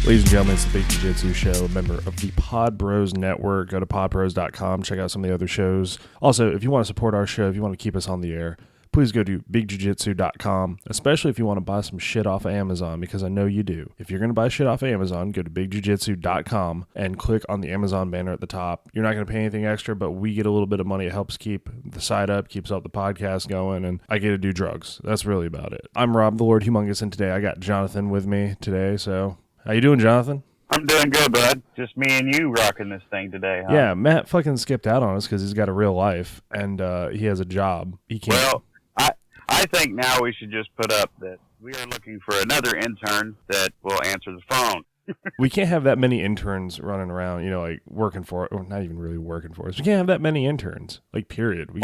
Ladies and gentlemen, it's the Big Jiu-Jitsu Show, a member of the Pod Bros Network. Go to podbros.com, check out some of the other shows. Also, if you want to support our show, if you want to keep us on the air, please go to bigjujitsu.com, especially if you want to buy some shit off of Amazon, because I know you do. If you're going to buy shit off of Amazon, go to bigjujitsu.com and click on the Amazon banner at the top. You're not going to pay anything extra, but we get a little bit of money. It helps keep the site up, keeps up the podcast going, and I get to do drugs. That's really about it. I'm Rob, the Lord Humongous, and today I got Jonathan with me today, so... How you doing, Jonathan? I'm doing good, bud. Just me and you rocking this thing today, huh? Yeah, Matt fucking skipped out on us because he's got a real life and he has a job. He can't. Well, I think now we should just put up that we are looking for another intern that will answer the phone. We can't have that many interns running around, like working for, or not even really working for us. We can't have that many interns, period. We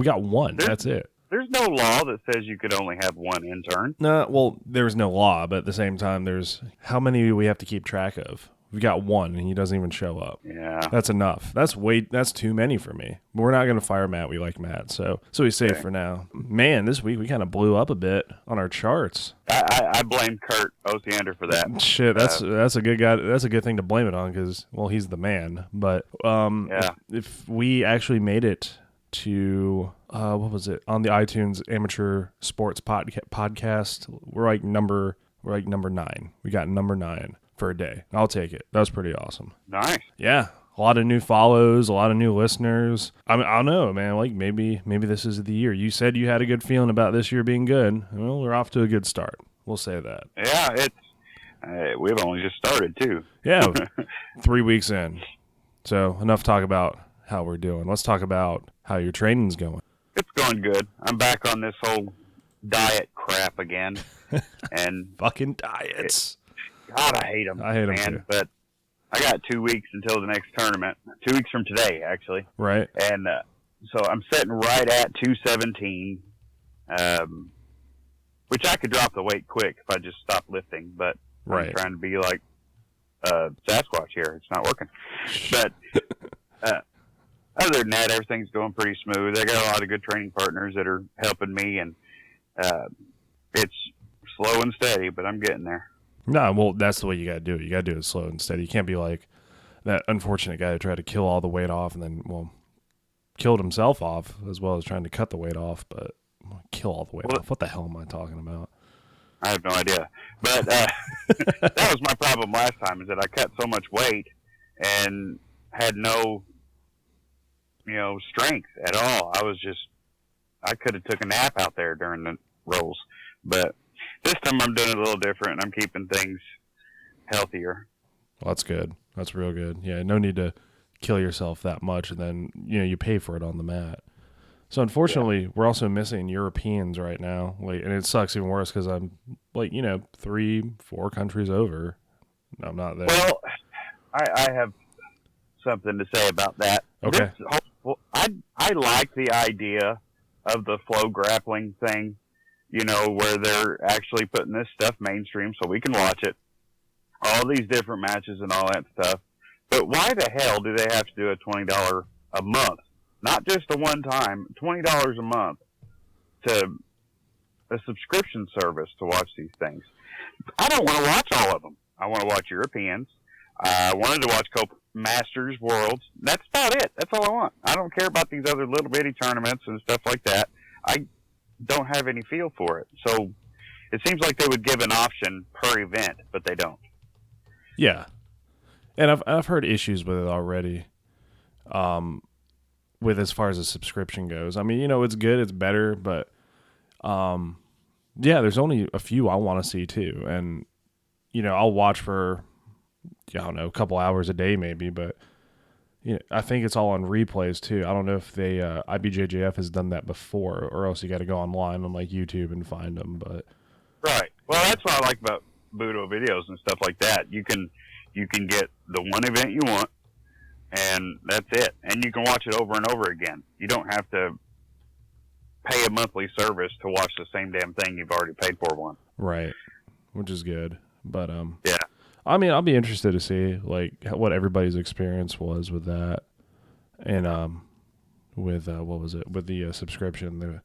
got one. That's it. There's no law that says you could only have one intern. No, well, there's no law, but at the same time, there's how many do we have to keep track of? We've got one, and he doesn't even show up. Yeah. That's enough. That's too many for me. But we're not going to fire Matt. We like Matt, so he's safe for now. Man, this week we kind of blew up a bit on our charts. I blame Kurt Osiander for that. Shit, that's a good guy. That's a good thing to blame it on because, well, he's the man. But if we actually made it to what was it on the iTunes Amateur Sports Podcast? We're like number 9. We got number 9 for a day. I'll take it. That was pretty awesome. Nice. Yeah, a lot of new follows, a lot of new listeners. I mean, I don't know, man. Maybe this is the year. You said you had a good feeling about this year being good. Well, we're off to a good start. We'll say that. Yeah, we've only just started too. Yeah, 3 weeks in. So enough talk about how we're doing. Let's talk about how your training's going. It's going good. I'm back on this whole diet crap again. And fucking diets. God, I hate them. I hate them too. But I got 2 weeks until the next tournament. 2 weeks from today, actually. Right. And so I'm sitting right at 217, which I could drop the weight quick if I just stopped lifting. But I'm trying to be like Sasquatch here. It's not working. But other than that, everything's going pretty smooth. I got a lot of good training partners that are helping me, and it's slow and steady, but I'm getting there. No, well, that's the way you got to do it. You got to do it slow and steady. You can't be like that unfortunate guy who tried to kill all the weight off and then, killed himself off as well as trying to cut the weight off, but kill all the weight off. What the hell am I talking about? I have no idea. But that was my problem last time, is that I cut so much weight and had no strength at all. I could have took a nap out there during the rolls, but this time I'm doing it a little different. I'm keeping things healthier. Well, that's good. That's real good. Yeah, no need to kill yourself that much, and then you pay for it on the mat. So unfortunately, we're also missing Europeans right now, and it sucks even worse because I'm 3-4 countries over. I'm not there. Well, I have something to say about that. Okay. I like the idea of the flow grappling thing, where they're actually putting this stuff mainstream so we can watch it. All these different matches and all that stuff. But why the hell do they have to do a $20 a month? Not just a one time, $20 a month to a subscription service to watch these things. I don't want to watch all of them. I want to watch Europeans. I wanted to watch Masters, Worlds. That's about it. That's all I want. I don't care about these other little bitty tournaments and stuff like that. I don't have any feel for it. So it seems like they would give an option per event, but they don't. Yeah. And I've heard issues with it already. With as far as the subscription goes. I mean, it's good, it's better, but there's only a few I want to see too. And I'll watch for a couple hours a day maybe, but I think it's all on replays too. I don't know if they IBJJF has done that before, or else you got to go online on YouTube and find them. But right, well, that's what I like about Budo videos and stuff like that. You can get the one event you want, and that's it. And you can watch it over and over again. You don't have to pay a monthly service to watch the same damn thing you've already paid for one. Right, which is good. But yeah. I mean, I'll be interested to see what everybody's experience was with that, and with what was it with the subscription?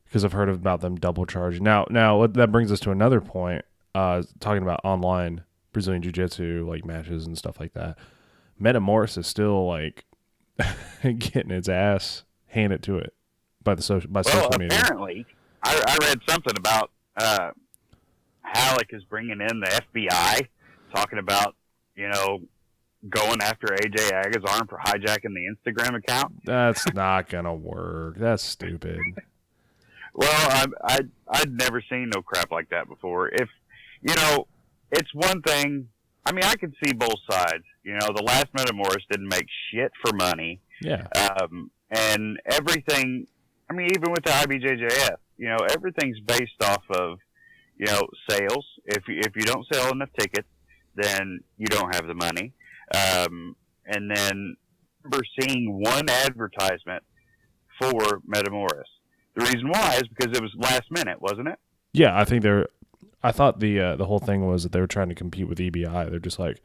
Because I've heard about them double charging. Now that brings us to another point. Talking about online Brazilian Jiu-Jitsu like matches and stuff like that. Metamoris is still like getting its ass handed to it by social media. Apparently, I read something about Halleck is bringing in the FBI, talking about, going after AJ Agazarm for hijacking the Instagram account. That's not gonna work. That's stupid. Well, I'd never seen no crap like that before. If it's one thing. I mean, I can see both sides. The last Metamoris didn't make shit for money. Yeah. And everything. I mean, even with the IBJJF, everything's based off of, sales. If you don't sell enough tickets, then you don't have the money. And then I remember seeing one advertisement for Metamoris. The reason why is because it was last minute, wasn't it? Yeah, I thought the whole thing was that they were trying to compete with EBI. They're just like,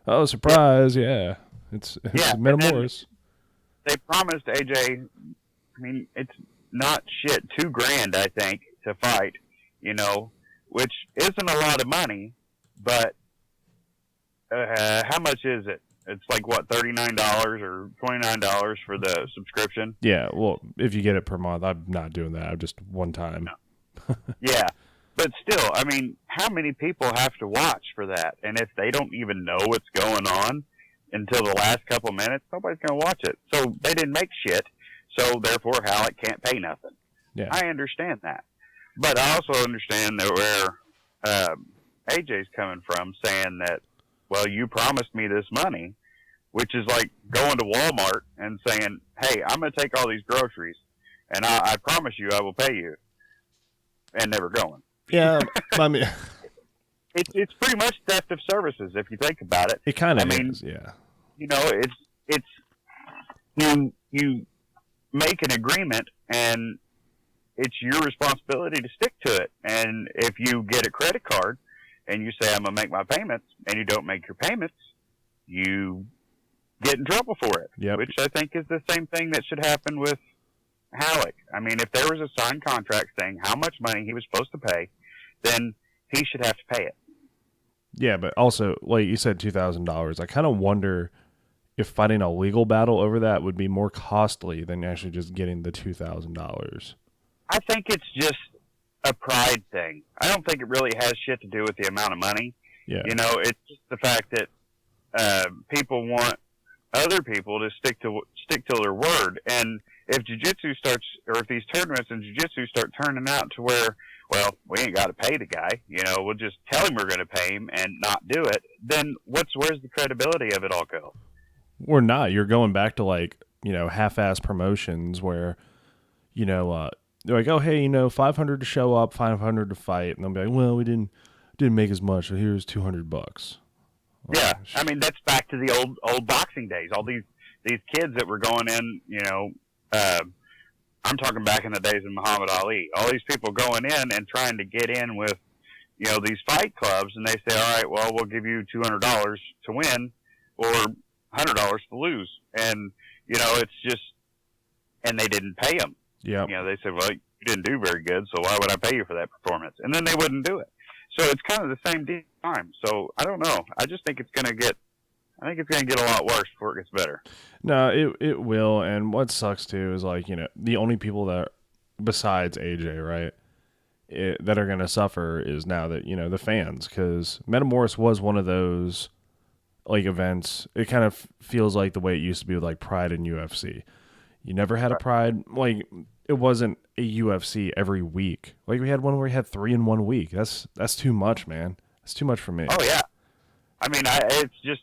oh, surprise, yeah. It's Metamoris. They promised AJ, I mean, it's not shit, $2,000, I think, to fight, which isn't a lot of money, but how much is it? It's like, what, $39 or $29 for the subscription? Yeah, well, if you get it per month, I'm not doing that. I'm just one time. No. Yeah, but still, I mean, how many people have to watch for that? And if they don't even know what's going on until the last couple minutes, nobody's going to watch it. So they didn't make shit, so therefore Halleck can't pay nothing. Yeah. I understand that. But I also understand that where AJ's coming from, saying that, well, you promised me this money, which is like going to Walmart and saying, hey, I'm going to take all these groceries, and I promise you I will pay you, and never going. Yeah, I mean... It's pretty much theft of services, if you think about it. It kind of is, yeah. It's you make an agreement, and it's your responsibility to stick to it. And if you get a credit card and you say, I'm going to make my payments, and you don't make your payments, you get in trouble for it. Yep. Which I think is the same thing that should happen with Halleck. I mean, if there was a signed contract saying how much money he was supposed to pay, then he should have to pay it. Yeah, but also, like you said, $2,000. I kind of wonder if fighting a legal battle over that would be more costly than actually just getting the $2,000. I think it's just a pride thing. I don't think it really has shit to do with the amount of money. Yeah. It's just the fact that people want other people to stick to their word. And if jiu-jitsu starts, or if these tournaments in jiu-jitsu start turning out to where, well, we ain't got to pay the guy, we'll just tell him we're going to pay him and not do it, then where's the credibility of it all go? Or not. You're going back to half-ass promotions where, they're like, oh, hey, $500 to show up, $500 to fight. And they'll be like, well, we didn't make as much, so here's $200. Well, yeah. I mean, that's back to the old boxing days. All these kids that were going in, I'm talking back in the days of Muhammad Ali. All these people going in and trying to get in with, these fight clubs, and they say, all right, well, we'll give you $200 to win or $100 to lose. And, it's just, and they didn't pay them. Yeah. They said, well, you didn't do very good, so why would I pay you for that performance? And then they wouldn't do it. So it's kind of the same time. So I don't know. I just think it's going to get a lot worse before it gets better. No, it will. And what sucks too is the only people that, besides AJ, right, that are going to suffer is now that, the fans, because Metamoris was one of those events. It kind of feels like the way it used to be with Pride and UFC. You never had a Pride, it wasn't a UFC every week. We had one where we had 3 in 1 week. That's too much, man. That's too much for me. Oh yeah. I mean, it's just,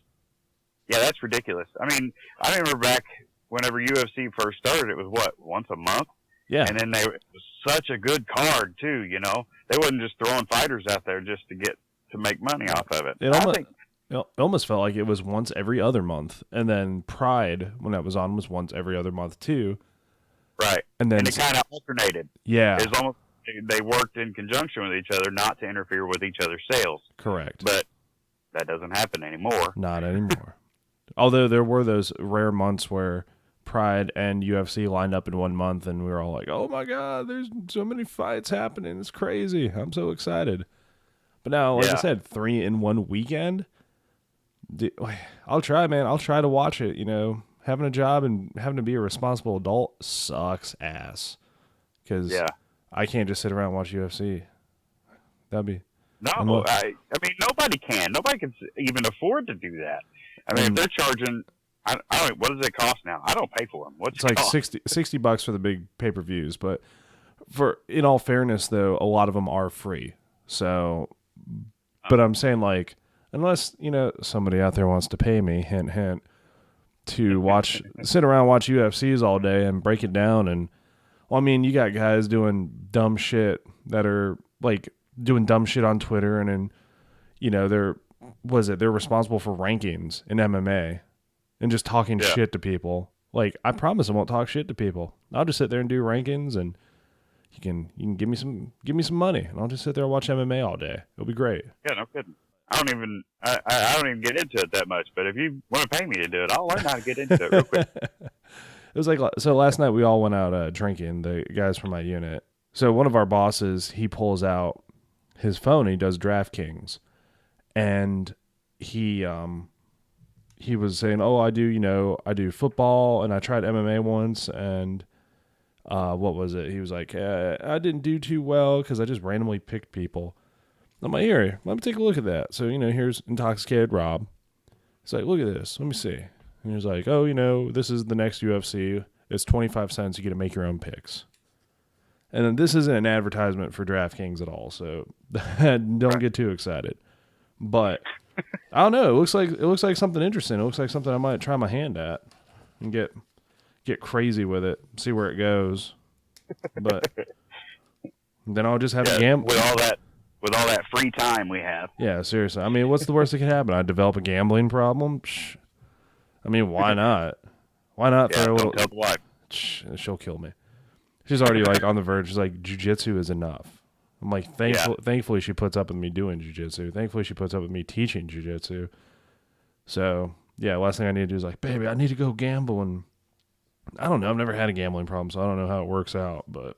yeah, that's ridiculous. I mean, I remember back whenever UFC first started, it was once a month? Yeah. And then it was such a good card too, They wasn't just throwing fighters out there just to make money off of it. It almost felt like it was once every other month. And then Pride, when that was on, was once every other month too. Right. And then it kind of alternated. Yeah. It was almost, they worked in conjunction with each other not to interfere with each other's sales. Correct. But that doesn't happen anymore. Not anymore. Although there were those rare months where Pride and UFC lined up in 1 month and we were all like, oh my God, there's so many fights happening. It's crazy. I'm so excited. But now, like I Yeah. said, 3 in one weekend. I'll try, man. I'll try to watch it. Having a job and having to be a responsible adult sucks ass. Because Yeah. I can't just sit around and watch UFC. That'd be No, unless, I mean, nobody can. Nobody can even afford to do that. I mean, if they're charging, I don't. What does it cost now? I don't pay for them. What's it's like cost? $60 for the big pay-per-views. But in all fairness, though, a lot of them are free. So, but I'm saying, like, unless somebody out there wants to pay me, hint hint, to sit around watch UFCs all day and break it down. And well, I mean, you got guys doing dumb shit that are like doing dumb shit on Twitter, and then they're responsible for rankings in MMA and just talking shit to people. Like, I promise I won't talk shit to people. I'll just sit there and do rankings, and you can give me some money, and I'll just sit there and watch MMA all day. It'll be great. Yeah, no kidding. I don't even get into it that much. But if you want to pay me to do it, I'll learn how to get into it real quick. It was like, so last night we all went out drinking, the guys from my unit. So one of our bosses, he pulls out his phone, and he does DraftKings, and he was saying, oh, I do football, and I tried MMA once, and what was it? He was like, I didn't do too well because I just randomly picked people. I'm like, here, let me take a look at that. So, here's Intoxicated Rob. He's like, look at this. Let me see. And he was like, oh, this is the next UFC. It's 25 cents. You get to make your own picks. And then this isn't an advertisement for DraftKings at all, so don't get too excited. But I don't know. It looks like something interesting. It looks like something I might try my hand at and get crazy with it, see where it goes. But then I'll just have a gamble with all that free time we have. Yeah, seriously. I mean, what's the worst that could happen? I develop a gambling problem. I mean, why not? Why not throw a little? Tell the wife. She'll kill me. She's already like on the verge. She's like, jiu-jitsu is enough. I'm like, thankfully she puts up with me doing jiu-jitsu. Thankfully she puts up with me teaching jiu-jitsu. So yeah, last thing I need to do is like, baby, I need to go gamble. And I don't know. I've never had a gambling problem, so I don't know how it works out, but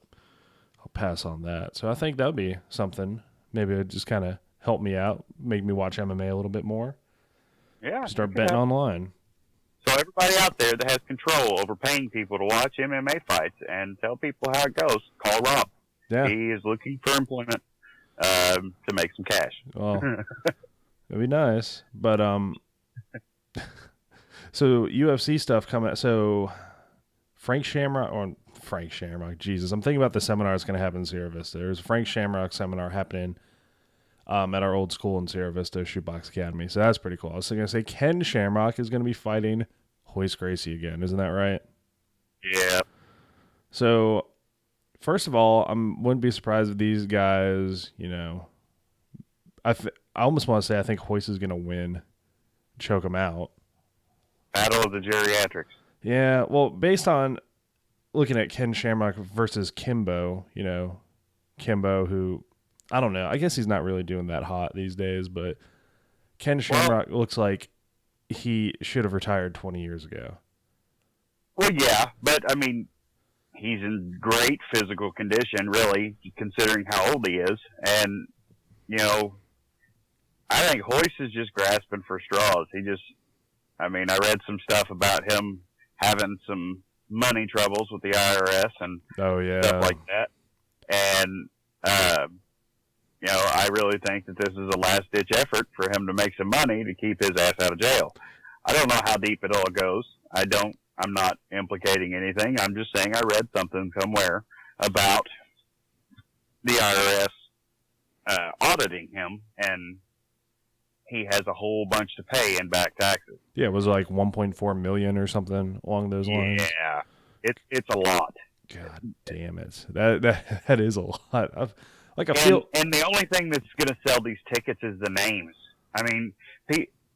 I'll pass on that. So I think that would be something. Maybe it would just kind of help me out, make me watch MMA a little bit more. Yeah. Start betting online. So everybody out there that has control over paying people to watch MMA fights and tell people how it goes, call Rob. Yeah. He is looking for employment to make some cash. Well, it'd be nice. But so UFC stuff coming. So Frank Shamrock, Jesus, I'm thinking about the seminar that's going to happen in Sierra Vista. There's a Frank Shamrock seminar happening at our old school in Sierra Vista, Shootbox Academy. So that's pretty cool. I was going to say Ken Shamrock is going to be fighting Royce Gracie again. Isn't that right? Yeah. So first of all, I wouldn't be surprised if these guys, I almost want to say I think Royce is going to win, choke him out. Battle of the geriatrics. Yeah, well, based on looking at Ken Shamrock versus Kimbo, Kimbo, who, I don't know, I guess he's not really doing that hot these days, but Ken Shamrock looks like he should have retired 20 years ago. Well, yeah, but, I mean, he's in great physical condition, really, considering how old he is. And, I think Royce is just grasping for straws. I read some stuff about him having some money troubles with the IRS and stuff like that. And, I really think that this is a last-ditch effort for him to make some money to keep his ass out of jail. I don't know how deep it all goes. I'm not implicating anything. I'm just saying I read something somewhere about the IRS auditing him, and he has a whole bunch to pay in back taxes. Yeah, it was like $1.4 million or something along those lines. Yeah, it's a lot. God damn it, that is a lot. And the only thing that's going to sell these tickets is the names. I mean,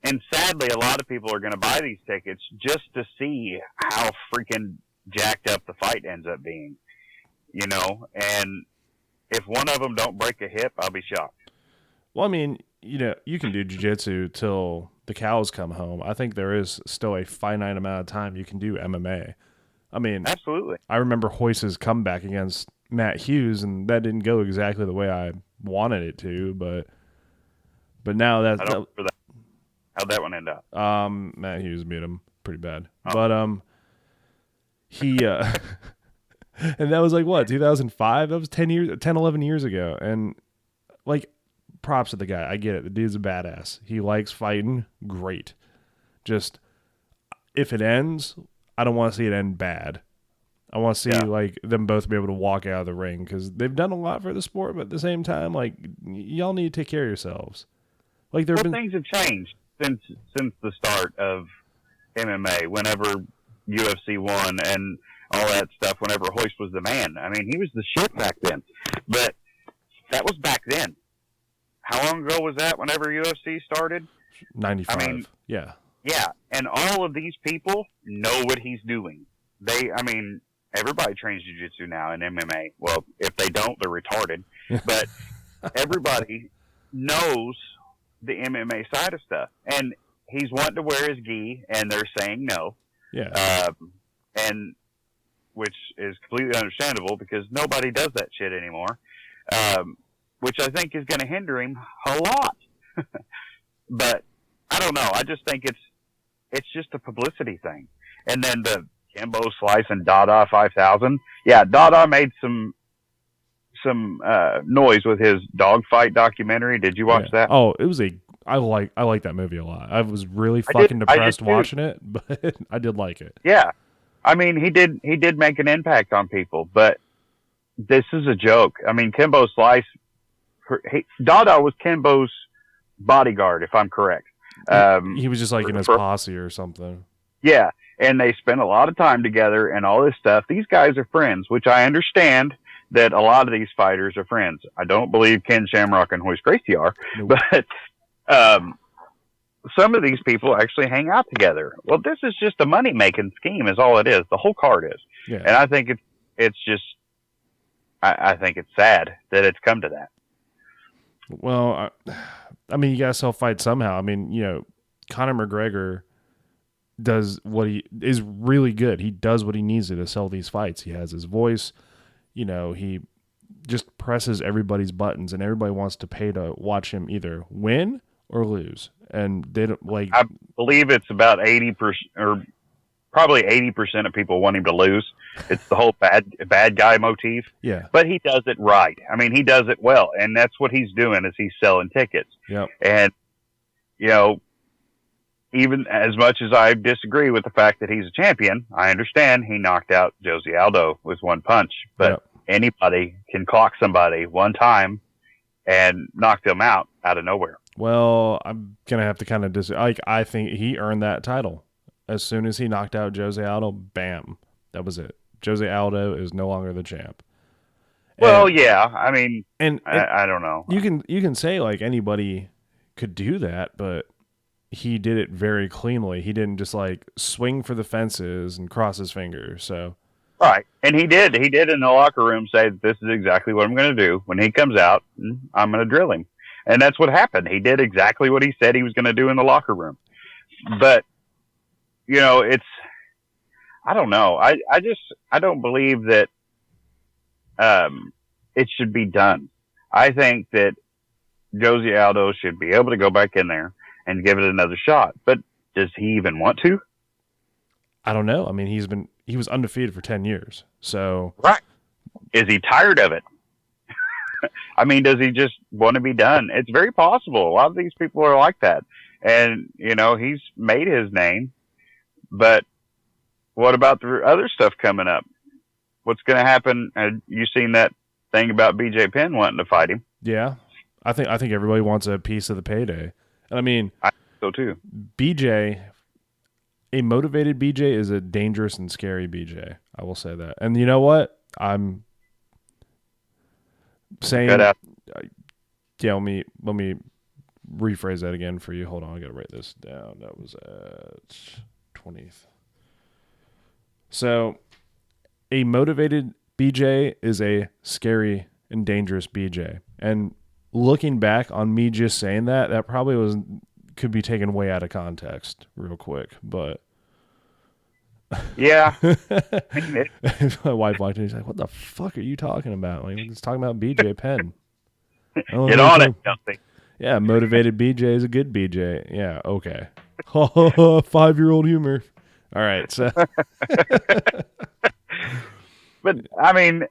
and sadly, a lot of people are going to buy these tickets just to see how freaking jacked up the fight ends up being. And if one of them don't break a hip, I'll be shocked. Well, I mean, you can do jiu-jitsu till the cows come home. I think there is still a finite amount of time you can do MMA. I mean, absolutely. I remember Royce's comeback against Matt Hughes, and that didn't go exactly the way I wanted it to, but But now I don't remember that. How'd that one end up? Matt Hughes beat him pretty bad. Oh. But he and that was like what, 2005? That was 11 years ago. And like, props to the guy. I get it. The dude's a badass. He likes fighting. Great. Just, if it ends, I don't want to see it end bad. I want to see like them both be able to walk out of the ring, because they've done a lot for the sport, but at the same time, like, y'all need to take care of yourselves. Like, things have changed since the start of MMA. Whenever UFC won and all that stuff, whenever Hoist was the man, I mean, he was the shit back then. But that was back then. How long ago was that? Whenever UFC started, 95. I mean, yeah, and all of these people know what he's doing. Everybody trains jiu-jitsu now in MMA. Well, if they don't, they're retarded. But everybody knows the MMA side of stuff. And he's wanting to wear his gi, and they're saying no. Yeah. And which is completely understandable, because nobody does that shit anymore. Which I think is going to hinder him a lot. But I don't know. I just think it's just a publicity thing. And then the Kimbo Slice and Dada 5000. Yeah, Dada made some noise with his dogfight documentary. Did you watch that? Oh, it was I like that movie a lot. I was really fucking depressed watching it, but I did like it. Yeah. I mean, he did make an impact on people, but this is a joke. I mean, Kimbo Slice, Dada was Kimbo's bodyguard, if I'm correct. He was just like in his posse or something. Yeah. And they spent a lot of time together and all this stuff. These guys are friends, which I understand that a lot of these fighters are friends. I don't believe Ken Shamrock and Hoist Gracie are, nope. But some of these people actually hang out together. Well, this is just a money-making scheme is all it is. The whole card is. Yeah. And I think it's just, I think it's sad that it's come to that. Well, I mean, you got to sell-fight somehow. I mean, Conor McGregor does what he is really good. He does what he needs to sell these fights. He has his voice. He just presses everybody's buttons, and everybody wants to pay to watch him either win or lose. And they don't like. I believe it's about 80%, or probably 80% of people want him to lose. It's the whole bad guy motif. Yeah. But he does it right. I mean, he does it well, and that's what he's doing is he's selling tickets. Yep. And even as much as I disagree with the fact that he's a champion, I understand he knocked out Jose Aldo with one punch. But anybody can clock somebody one time and knock them out of nowhere. Well, I'm going to have to kind of I think he earned that title. As soon as he knocked out Jose Aldo, bam, that was it. Jose Aldo is no longer the champ. Well, yeah. I mean, I don't know. You can say like anybody could do that, but he did it very cleanly. He didn't just like swing for the fences and cross his fingers. So right, and he did in the locker room say that this is exactly what I'm going to do. When he comes out, I'm going to drill him, and that's what happened. He did exactly what he said he was going to do in the locker room. But I don't know. I don't believe that it should be done. I think that Jose Aldo should be able to go back in there and give it another shot. But does he even want to? I don't know. I mean, he was undefeated for 10 years. So right. Is he tired of it? I mean, does he just want to be done? It's very possible. A lot of these people are like that. And, he's made his name. But what about the other stuff coming up? What's going to happen? Have you seen that thing about BJ Penn wanting to fight him? Yeah. I think everybody wants a piece of the payday. And I mean, I think so too. BJ, a motivated BJ is a dangerous and scary BJ. I will say that. And you know what? I'm saying, yeah, let me rephrase that again for you. Hold on. I got to write this down. That was at 20th. So a motivated BJ is a scary and dangerous BJ. And looking back on me just saying that probably could be taken way out of context real quick, but yeah. My wife walked in, she's like, what the fuck are you talking about? Like, we're just talking about BJ Penn. Get on it, Justin. Yeah, motivated BJ is a good BJ. Yeah, okay. 5-year-old humor. All right, so But I mean,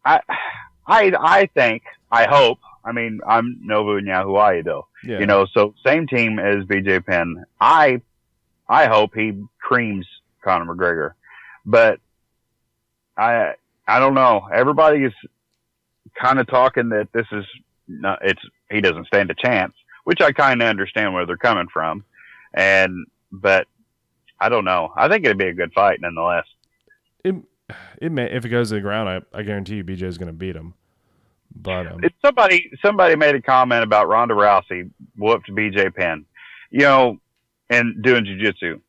I I hope. I mean, I'm Nobu Nyahuai though. yeah. So same team as BJ Penn. I hope he creams Conor McGregor, but I I don't know. Everybody is kind of talking that this is not, he doesn't stand a chance, which I kind of understand where they're coming from, but I don't know. I think it'd be a good fight nonetheless. It it may, if it goes to the ground, I guarantee you BJ is going to beat him. But Somebody made a comment about Ronda Rousey whooped BJ Penn, and doing jiu-jitsu.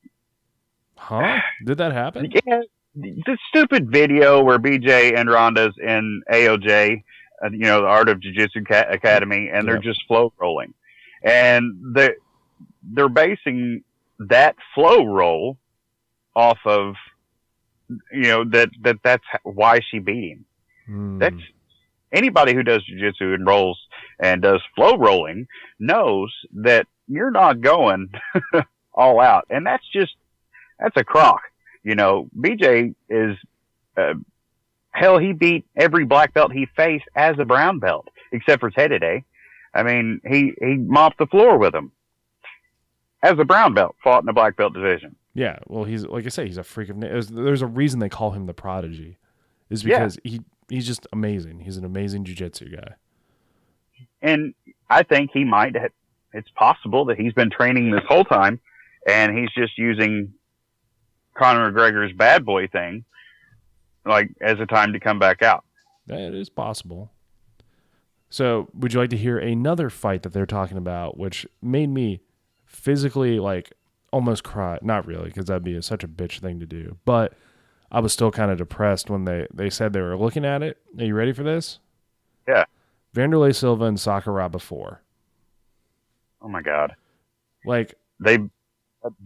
huh? Did that happen? Yeah, the stupid video where BJ and Ronda's in AOJ, the Art of Jiu-Jitsu Academy, and they're just flow rolling, and they're basing that flow roll off of that's why she beat him. That's anybody who does jiu-jitsu and rolls and does flow rolling knows that you're not going all out, and that's a crock. BJ is hell. He beat every black belt he faced as a brown belt, except for Teddy. I mean, he mopped the floor with him as a brown belt. Fought in the black belt division. Yeah, well, he's like I say, he's a freak of nature. There's a reason they call him the Prodigy, is because he's just amazing. He's an amazing jiu-jitsu guy. And I think he might. It's possible that he's been training this whole time, and he's just using Conor McGregor's bad boy thing, like as a time to come back out. That is possible. So, would you like to hear another fight that they're talking about, which made me physically almost cry? Not really, because that'd be such a bitch thing to do. But I was still kind of depressed when they said they were looking at it. Are you ready for this? Yeah. Wanderlei Silva and Sakuraba 4. Oh my God. They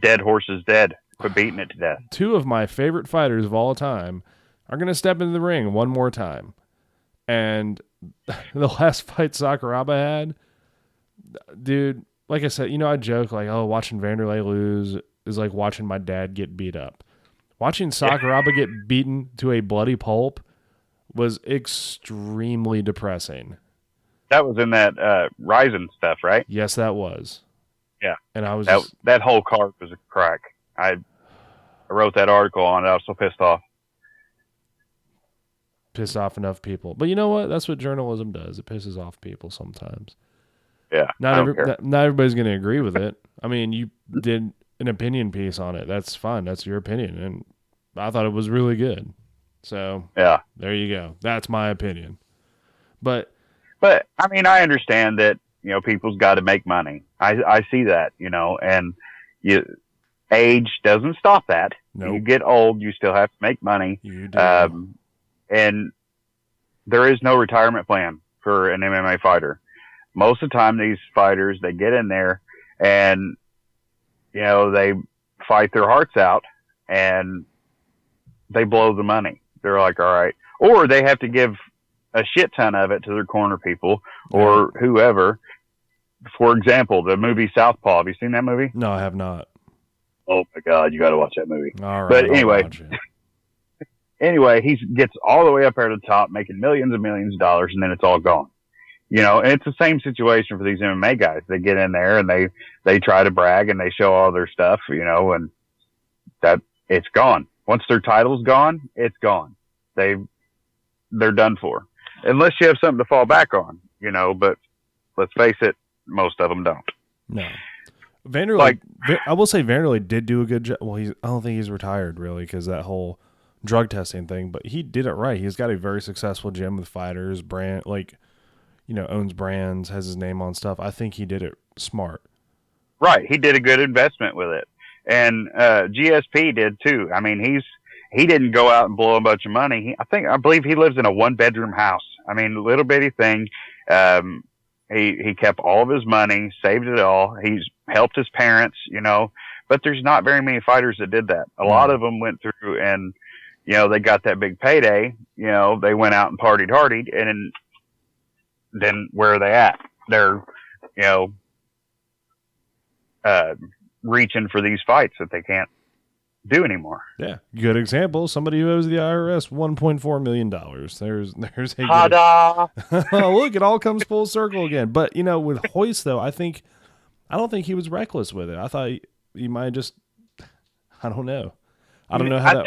dead horse is dead. Quit beating it to death. Two of my favorite fighters of all time are going to step into the ring one more time. And the last fight Sakuraba had, dude, like I said, I joke watching Wanderlei lose is like watching my dad get beat up. Watching Sakuraba get beaten to a bloody pulp was extremely depressing. That was in that Ryzen stuff, right? Yes, that was. Yeah. And I was that whole card was a crack. I wrote that article on it. I was so pissed off. Pissed off enough people. But you know what? That's what journalism does. It pisses off people sometimes. Yeah. Not everybody's going to agree with it. I mean, you did an opinion piece on it. That's fine. That's your opinion. And I thought it was really good. So, yeah, there you go. That's my opinion. But I mean, I understand that, people's got to make money. I see that, and age doesn't stop that. Nope. You get old, you still have to make money. You do. And there is no retirement plan for an MMA fighter. Most of the time, these fighters, they get in there and, they fight their hearts out and they blow the money. They're like, all right. Or they have to give a shit ton of it to their corner people or whoever. For example, the movie Southpaw. Have you seen that movie? No, I have not. Oh my God, you got to watch that movie. All right. But anyway, he gets all the way up there to the top, making millions and millions of dollars, and then it's all gone. And it's the same situation for these MMA guys. They get in there and they try to brag and they show all their stuff, and that it's gone. Once their title's gone, it's gone. They're done for. Unless you have something to fall back on, but let's face it, most of them don't. No. Wanderlei, I will say Wanderlei did do a good job. Well, I don't think he's retired really because that whole drug testing thing, but he did it right. He's got a very successful gym with fighters, owns brands, has his name on stuff. I think he did it smart. Right. He did a good investment with it. And GSP did too. I mean, he didn't go out and blow a bunch of money. I believe he lives in a 1-bedroom house. I mean, little bitty thing. He kept all of his money, saved it all. He's helped his parents, but there's not very many fighters that did that. A lot of them went through and, they got that big payday, they went out and partied, and then where are they at? They're you know, reaching for these fights that they can't do anymore. Yeah, good example. Somebody who owes the IRS $1.4 million. There's a Ta-da! Look, it all comes full circle again. But with Hoist though, I don't think he was reckless with it. I thought he might just. I don't know. I don't know how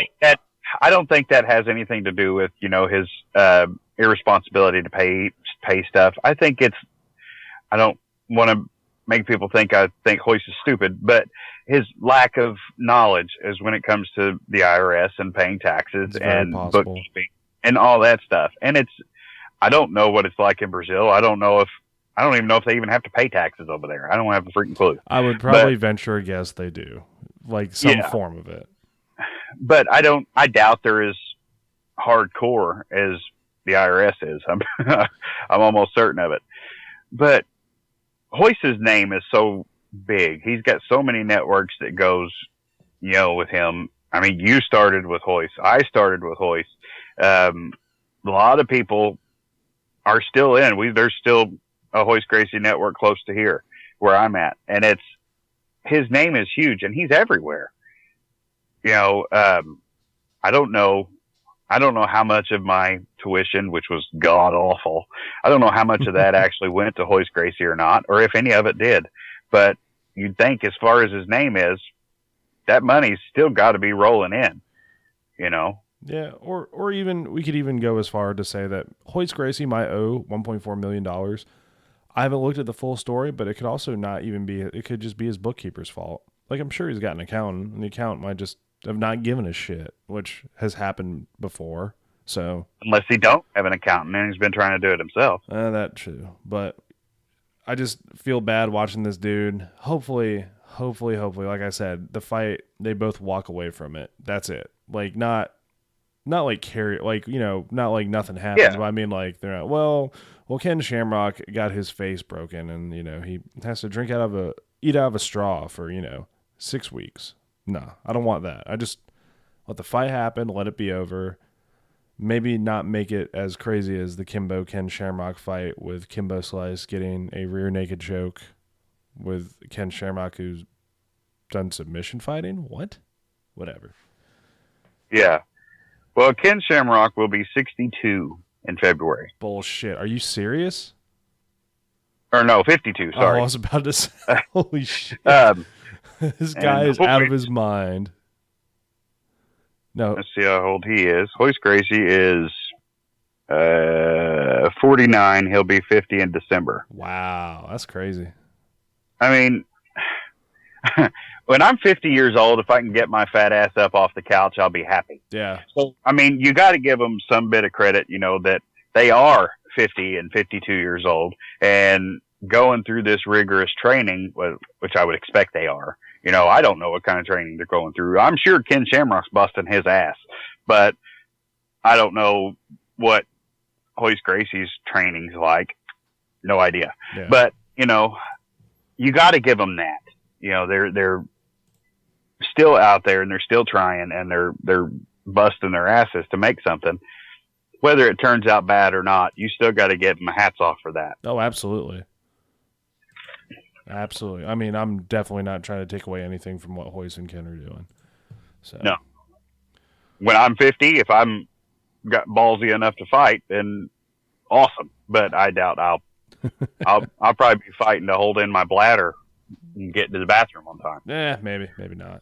I don't think that has anything to do with his irresponsibility to pay stuff. I think I don't want to make people think I think Hoist is stupid, but his lack of knowledge is when it comes to the IRS and paying taxes and bookkeeping and all that stuff. And I don't know what it's like in Brazil. I don't even know if they even have to pay taxes over there. I don't have a freaking clue. I would probably venture a guess they do, like some form of it. But I doubt they're as hardcore as the IRS is. I'm almost certain of it. But Hoist's name is so big. He's got so many networks that goes, with him. I mean, you started with Hoist. I started with Hoist. A lot of people are still in. There's still a Hoist Gracie network close to here where I'm at. And his name is huge and he's everywhere. I don't know how much of my tuition, which was god awful, I don't know how much of that actually went to Hoist Gracie or not, or if any of it did. But you'd think as far as his name is, that money's still got to be rolling in, Yeah, or even we could even go as far to say that Hoist Gracie might owe $1.4 million. I haven't looked at the full story, but it could also not even be. It could just be his bookkeeper's fault. Like, I'm sure he's got an accountant, and the accountant might just have not given a shit, which has happened before. So unless he don't have an accountant and he's been trying to do it himself. That's true. But I just feel bad watching this dude. Hopefully, like I said, the fight, they both walk away from it. That's it. Like, not like carry, like, not like nothing happens. Yeah. But I mean, like, they're not, well, Ken Shamrock got his face broken and, he has to eat out of a straw for, 6 weeks. No, I don't want that. I just let the fight happen, let it be over. Maybe not make it as crazy as the Ken Shamrock fight with Kimbo Slice getting a rear naked choke with Ken Shamrock who's done submission fighting. What? Whatever. Yeah. Well, Ken Shamrock will be 62 in February. Bullshit. Are you serious? Or no, 52. Sorry. Oh, I was about to say. Holy shit. This guy is out of his mind. No. Let's see how old he is. Hoist Gracie is 49. He'll be 50 in December. Wow, that's crazy. I mean, when I'm 50 years old, if I can get my fat ass up off the couch, I'll be happy. Yeah. So, I mean, you got to give them some bit of credit, that they are 50 and 52 years old and going through this rigorous training, which I would expect they are. I don't know what kind of training they're going through. I'm sure Ken Shamrock's busting his ass, but I don't know what Hoist Gracie's training's like. No idea. Yeah. But, you got to give them that. They're still out there and they're still trying and they're busting their asses to make something. Whether it turns out bad or not, you still got to give them hats off for that. Oh, absolutely. Absolutely. I mean, I'm definitely not trying to take away anything from what Hoist and Ken are doing. So. No. When I'm 50, if I'm got ballsy enough to fight, then awesome. But I doubt I'll probably be fighting to hold in my bladder and get to the bathroom on time. Maybe not.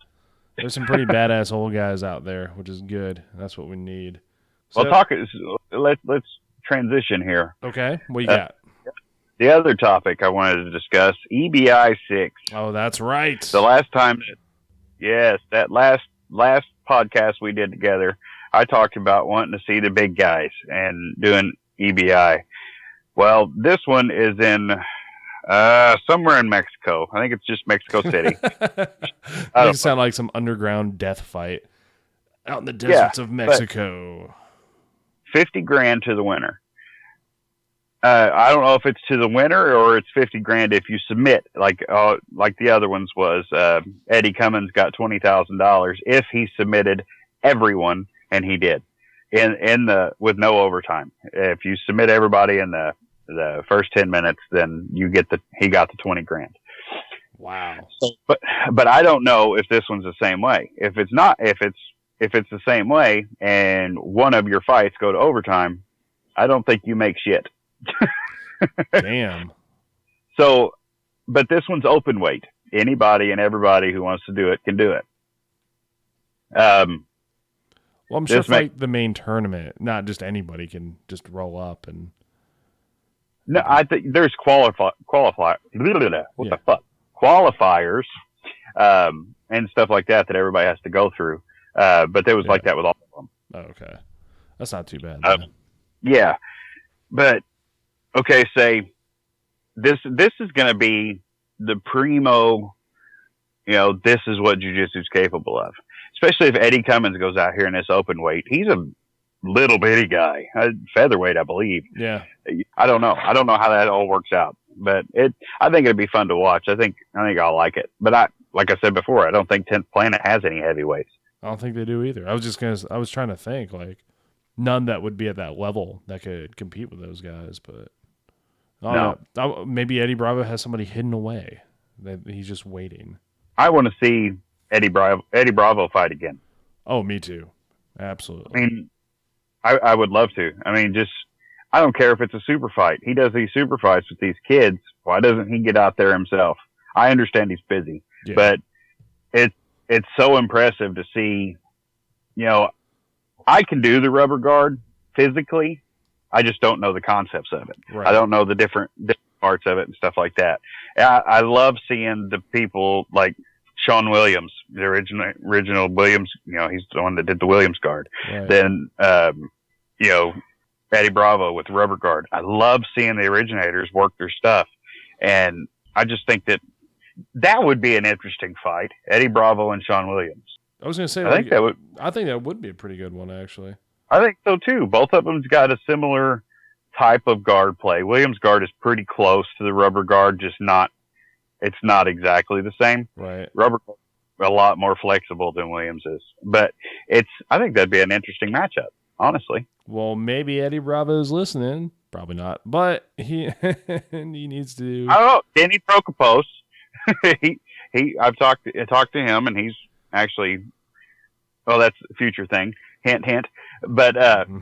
There's some pretty badass old guys out there, which is good. That's what we need. So, let's transition here. Okay. What you got? The other topic I wanted to discuss, EBI 6. Oh, that's right. The last time, that last podcast we did together, I talked about wanting to see the big guys and doing EBI. Well, this one is in somewhere in Mexico. I think it's just Mexico City. It sound like some underground death fight out in the deserts of Mexico. $50,000 to the winner. I don't know if it's to the winner or it's $50,000 if you submit, like the other ones was. Eddie Cummins got $20,000 if he submitted everyone, and he did, with no overtime. If you submit everybody in the the first 10 minutes, then he got the 20 grand. Wow. But I don't know if this one's the same way. If it's the same way and one of your fights go to overtime, I don't think you make shit. Damn. So, but this one's open weight. Anybody and everybody who wants to do it can do it. Well, I'm sure the main tournament, not just anybody can just roll up and. No, I think there's qualifiers, and stuff like that everybody has to go through. But there was like that with all of them. Oh, okay. That's not too bad. Yeah. But, okay, say this is going to be the primo, this is what jiu-jitsu is capable of. Especially if Eddie Cummins goes out here in this open weight. He's a little bitty guy, featherweight, I believe. Yeah. I don't know how that all works out, but I think it'd be fun to watch. I think I'll like it. But like I said before, I don't think 10th Planet has any heavyweights. I don't think they do either. I was trying to think like none that would be at that level that could compete with those guys, but no. Maybe Eddie Bravo has somebody hidden away that he's just waiting. I want to see Eddie Bravo fight again. Oh, me too. Absolutely. I mean, I would love to. I mean, I don't care if it's a super fight. He does these super fights with these kids. Why doesn't he get out there himself? I understand he's busy, but it's so impressive to see, I can do the rubber guard physically. I just don't know the concepts of it. Right. I don't know the different parts of it and stuff like that. I love seeing the people like Sean Williams, the original Williams, he's the one that did the Williams guard. Right. Then, Eddie Bravo with rubber guard. I love seeing the originators work their stuff. And I just think that would be an interesting fight. Eddie Bravo and Sean Williams. I was going to say, I think that would be a pretty good one, actually. I think so too. Both of them's got a similar type of guard play. Williams guard is pretty close to the rubber guard, it's not exactly the same. Right. Rubber guard is a lot more flexible than Williams is, but I think that'd be an interesting matchup, honestly. Well, maybe Eddie Bravo is listening. Probably not, but he needs to. I don't know. Danny Prokopos. I've talked to him, and he's actually. Well, that's a future thing. Hint, hint. But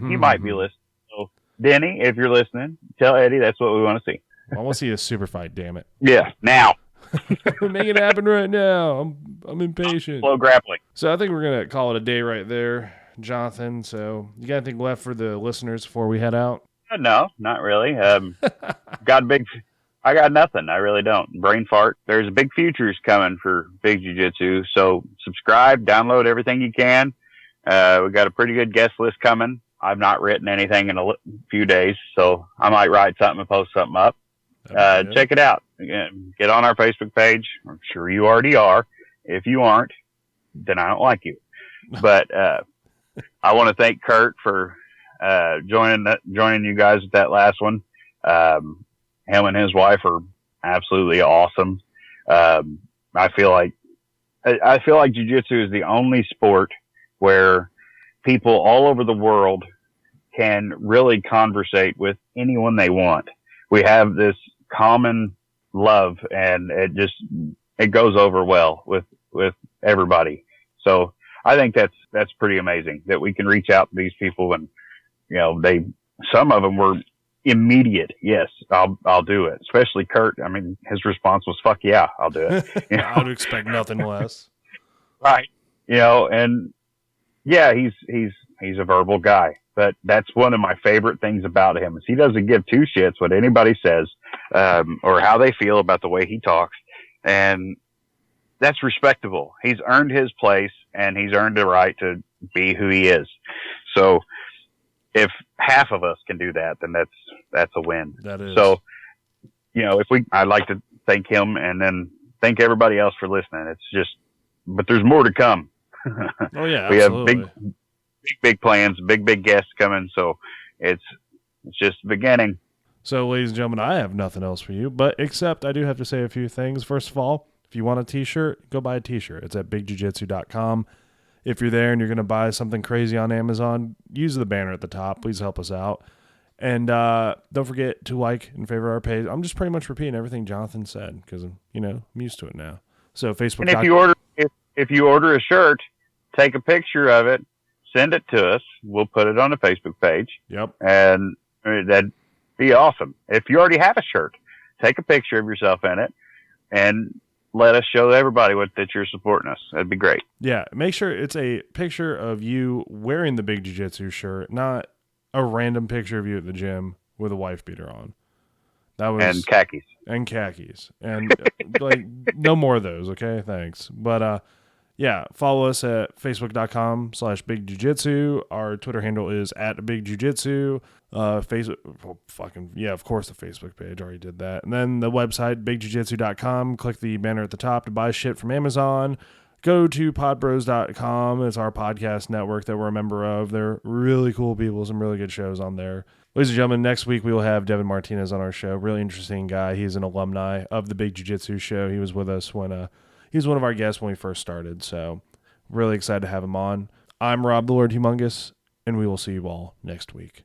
he might be listening. So, Denny, if you're listening, tell Eddie that's what we want to see. I want to see a super fight. Damn it! Yeah, now. Make it happen right now. I'm impatient. Slow grappling. So I think we're gonna call it a day right there, Jonathan. So you got anything left for the listeners before we head out? No, not really. I got nothing. I really don't. Brain fart. There's big futures coming for Big Jiu-Jitsu. So subscribe, download everything you can. We got a pretty good guest list coming. I've not written anything in a few days, so I might write something and post something up. Check it out. Get on our Facebook page. I'm sure you already are. If you aren't, then I don't like you. But I want to thank Kurt for joining you guys at that last one. Him and his wife are absolutely awesome. I feel like jiu-jitsu is the only sport where people all over the world can really conversate with anyone they want. We have this common love, and it goes over well with everybody. So I think that's pretty amazing that we can reach out to these people, and some of them were immediate. Yes, I'll do it. Especially Kurt. I mean, his response was, "Fuck yeah, I'll do it." I would expect nothing less. Right. And yeah, he's a verbal guy, but that's one of my favorite things about him is he doesn't give two shits what anybody says, or how they feel about the way he talks. And that's respectable. He's earned his place, and he's earned the right to be who he is. So if half of us can do that, then that's a win. That is. So, I'd like to thank him and then thank everybody else for listening. But there's more to come. Oh yeah, we absolutely. have big plans, big guests coming. So it's just the beginning. So, ladies and gentlemen, I have nothing else for you, but except I do have to say a few things. First of all, if you want a t-shirt, go buy a t-shirt. It's at bigjujitsu.com. If you're there and you're going to buy something crazy on Amazon, use the banner at the top. Please help us out. And don't forget to like and favorite our page. I'm just pretty much repeating everything Jonathan said because I'm used to it now. So Facebook. And if you order a shirt, take a picture of it, send it to us. We'll put it on the Facebook page. Yep. And that'd be awesome. If you already have a shirt, take a picture of yourself in it and let us show everybody that you're supporting us. That'd be great. Yeah. Make sure it's a picture of you wearing the Big Jiu-Jitsu shirt, not a random picture of you at the gym with a wife beater on. That was and khakis. And like no more of those. Okay. Thanks. But, yeah, follow us at facebook.com/Big Jiu-Jitsu. Our Twitter handle is @Big Jiu-Jitsu. Facebook, of course, the Facebook page. Already did that. And then the website, bigjujitsu.com. Click the banner at the top to buy shit from Amazon. Go to podbros.com. It's our podcast network that we're a member of. They're really cool people, some really good shows on there. Ladies and gentlemen, next week we will have Devin Martinez on our show. Really interesting guy. He's an alumni of the Big Jiu-Jitsu show. He was with us when he's one of our guests when we first started, so really excited to have him on. I'm Rob the Lord Humongous, and we will see you all next week.